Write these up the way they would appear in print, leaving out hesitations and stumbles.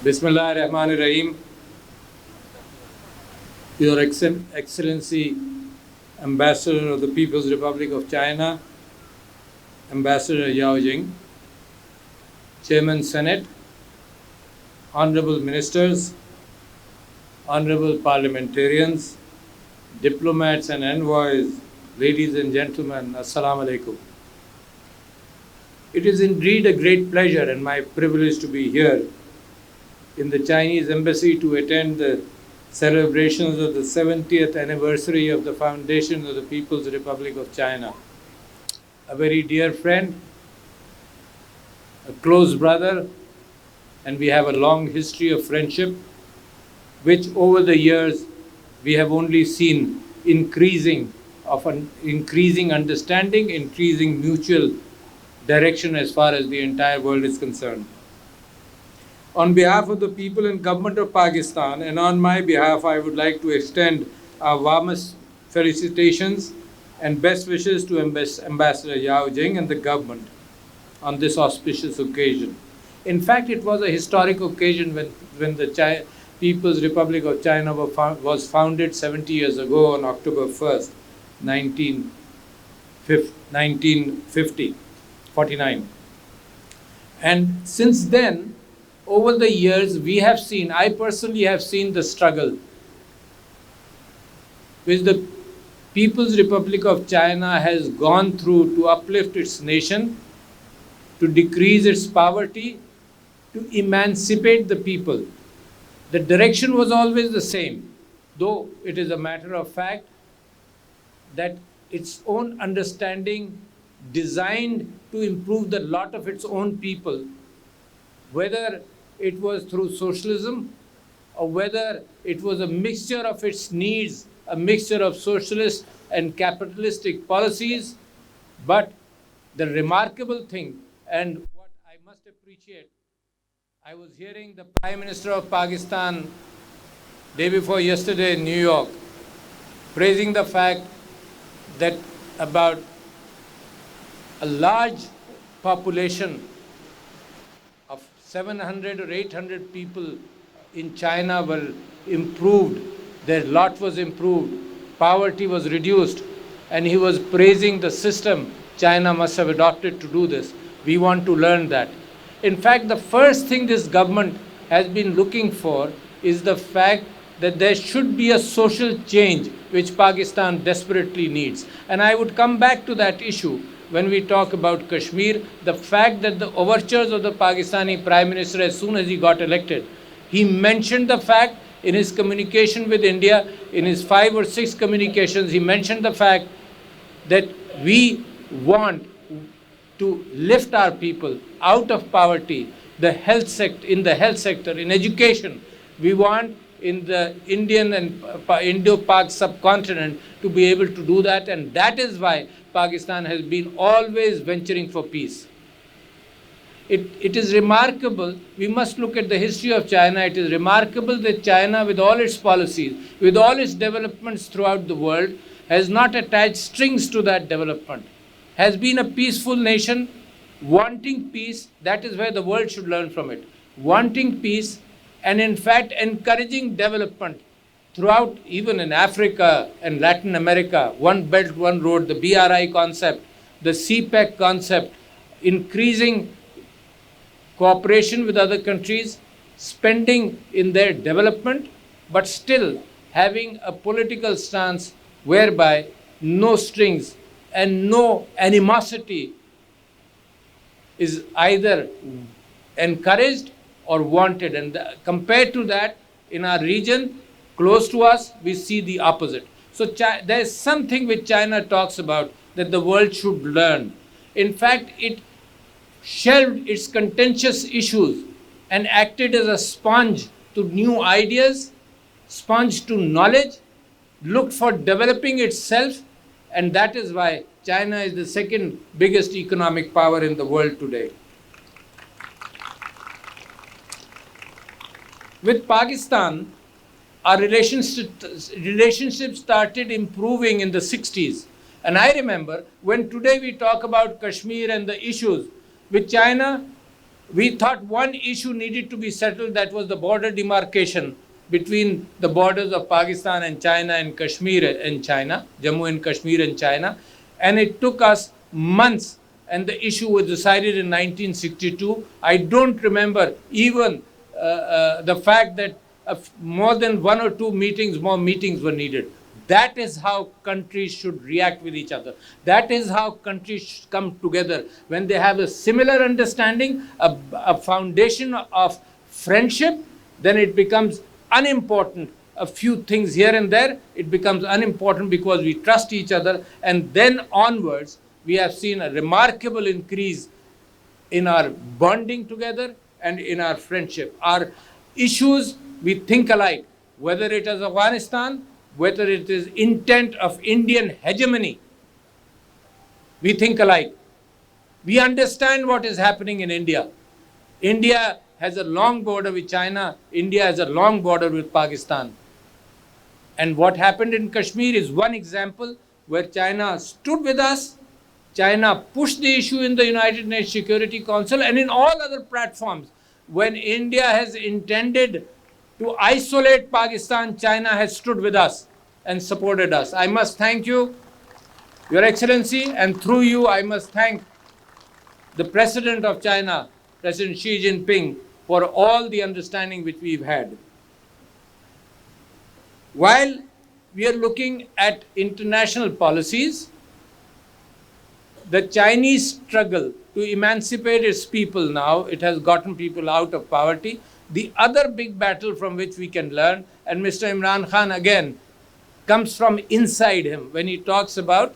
Bismillah ar-Rahman ar-Rahim. Your Excellency, Ambassador of the People's Republic of China, Ambassador Yao Jing, Chairman Senate, Honorable Ministers, Honorable Parliamentarians, diplomats and envoys, ladies and gentlemen, Assalamu alaikum. It is indeed a great pleasure and my privilege to be here in the Chinese Embassy to attend the celebrations of the 70th anniversary of the foundation of the People's Republic of China. A very dear friend, a close brother, and we have a long history of friendship, which over the years we have only seen increasing understanding, increasing mutual direction as far as the entire world is concerned. On behalf of the people and government of Pakistan and on my behalf, I would like to extend our warmest felicitations and best wishes to Ambassador Yao Jing and the government on this auspicious occasion. In fact, it was a historic occasion when the People's Republic of China was founded 70 years ago on October 1st, 1949. And since then, over the years, I personally have seen the struggle which the People's Republic of China has gone through to uplift its nation, to decrease its poverty, to emancipate the people. The direction was always the same, though it is a matter of fact that its own understanding designed to improve the lot of its own people, whether it was through socialism or whether it was a mixture of its needs, a mixture of socialist and capitalistic policies. But the remarkable thing, and what I must appreciate, I was hearing the Prime Minister of Pakistan day before yesterday in New York praising the fact that about a large population of 700 or 800 people in China were improved, their lot was improved, poverty was reduced, and he was praising the system China must have adopted to do this. We want to learn that. In fact, the first thing this government has been looking for is the fact that there should be a social change which Pakistan desperately needs. And I would come back to that issue when we talk about Kashmir, the fact that the overtures of the Pakistani Prime Minister as soon as he got elected, he mentioned the fact in his communication with India, in his 5 or 6 communications, he mentioned the fact that we want to lift our people out of poverty, in the health sector, in education. We want in the Indian and Indo-Pak subcontinent to be able to do that, and that is why Pakistan has been always venturing for peace. It is remarkable, we must look at the history of China, it is remarkable that China, with all its policies, with all its developments throughout the world, has not attached strings to that development, has been a peaceful nation, wanting peace. That is where the world should learn from it. Wanting peace and in fact encouraging development throughout, even in Africa and Latin America, one belt, one road, the BRI concept, the CPEC concept, increasing cooperation with other countries, spending in their development, but still having a political stance whereby no strings and no animosity is either encouraged or wanted. And compared to that, in our region, close to us, we see the opposite. So there is something which China talks about that the world should learn. In fact, it shelved its contentious issues and acted as a sponge to new ideas, sponge to knowledge, looked for developing itself, and that is why China is the second biggest economic power in the world today. With Pakistan, our relationship started improving in the 60s. And I remember when today we talk about Kashmir and the issues with China, We thought one issue needed to be settled, that was the border demarcation between the borders of Pakistan and China and Kashmir and China, Jammu and Kashmir and China. And it took us months, and the issue was decided in 1962. I don't remember even the fact that more than one or two more meetings were needed. That is how countries should react with each other. That is how countries should come together when they have a similar understanding, a foundation of friendship. Then it becomes unimportant. A few things here and there, it becomes unimportant because we trust each other. And then onwards, we have seen a remarkable increase in our bonding together and in our friendship. Our issues, we think alike, whether it is Afghanistan, whether it is intent of Indian hegemony, we think alike. We understand what is happening in India. India has a long border with China. India has a long border with Pakistan. And what happened in Kashmir is one example where China stood with us. China pushed the issue in the United Nations Security Council and in all other platforms. When India has intended to isolate Pakistan, China has stood with us and supported us. I must thank you, Your Excellency, and through you, I must thank the President of China, President Xi Jinping, for all the understanding which we've had. While we are looking at international policies, the Chinese struggle to emancipate its people now, it has gotten people out of poverty. The other big battle from which we can learn, and Mr. Imran Khan again comes from inside him when he talks about,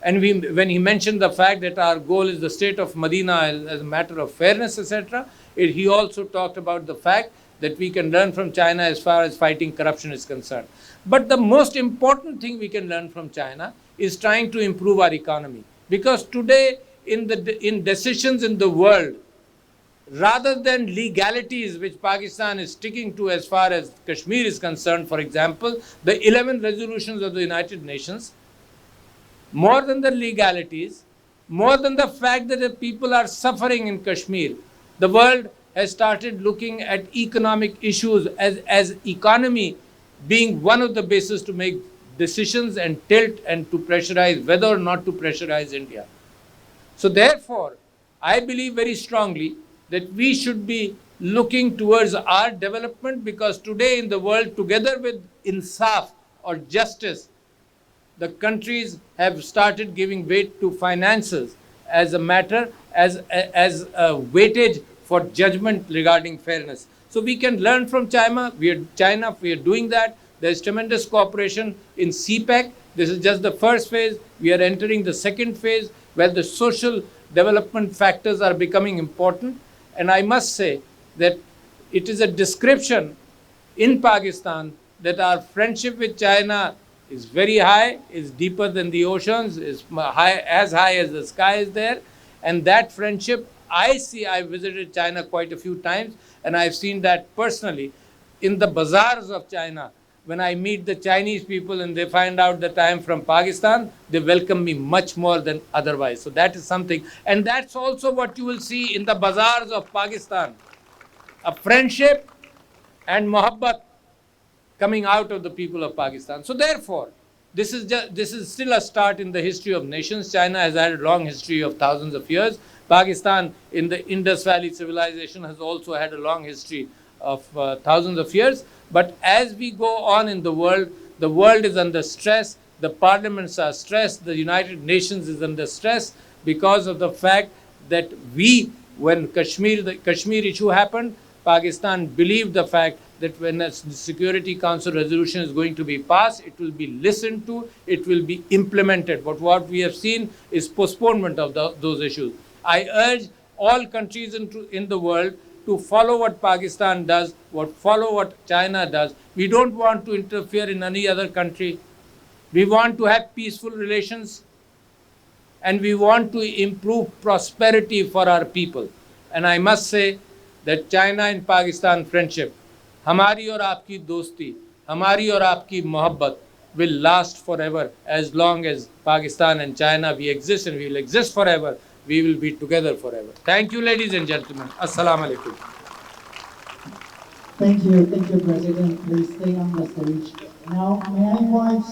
and when he mentioned the fact that our goal is the state of Medina as a matter of fairness, etc., he also talked about the fact that we can learn from China as far as fighting corruption is concerned. But the most important thing we can learn from China is trying to improve our economy. Because today, in decisions in the world, rather than legalities which Pakistan is sticking to as far as Kashmir is concerned, for example, the 11 resolutions of the United Nations, more than the legalities, more than the fact that the people are suffering in Kashmir, the world has started looking at economic issues as economy being one of the bases to make decisions and tilt and to pressurize whether or not to pressurize India. So therefore, I believe very strongly that we should be looking towards our development, because today in the world, together with insaf or justice, the countries have started giving weight to finances as a matter, as a weightage for judgment regarding fairness. So we can learn from China. We are doing that. There is tremendous cooperation in CPEC. This is just the first phase. We are entering the second phase where the social development factors are becoming important. And I must say that it is a description in Pakistan that our friendship with China is very high, is deeper than the oceans, is as high as the sky is there. And that friendship, I visited China quite a few times, and I've seen that personally in the bazaars of China. When I meet the Chinese people and they find out that I am from Pakistan, they welcome me much more than otherwise. So that is something. And that's also what you will see in the bazaars of Pakistan. A friendship and muhabbat coming out of the people of Pakistan. So therefore, this is still a start in the history of nations. China has had a long history of thousands of years. Pakistan in the Indus Valley civilization has also had a long history of thousands of years. But as we go on in the world is under stress, the parliaments are stressed, the United Nations is under stress because of the fact that when the Kashmir issue happened, Pakistan believed the fact that when a Security Council resolution is going to be passed, it will be listened to, it will be implemented. But what we have seen is postponement of those issues. I urge all countries in the world to follow what Pakistan does, follow what China does. We don't want to interfere in any other country. We want to have peaceful relations, and we want to improve prosperity for our people. And I must say that China and Pakistan friendship, हमारी और आपकी दोस्ती, हमारी और आपकी मोहब्बत will last forever as long as Pakistan and China we exist, and we will exist forever we will be together forever. Thank you, ladies and gentlemen. Assalamu alaikum. Thank you, President. Please stay on the stage. Now, may I invite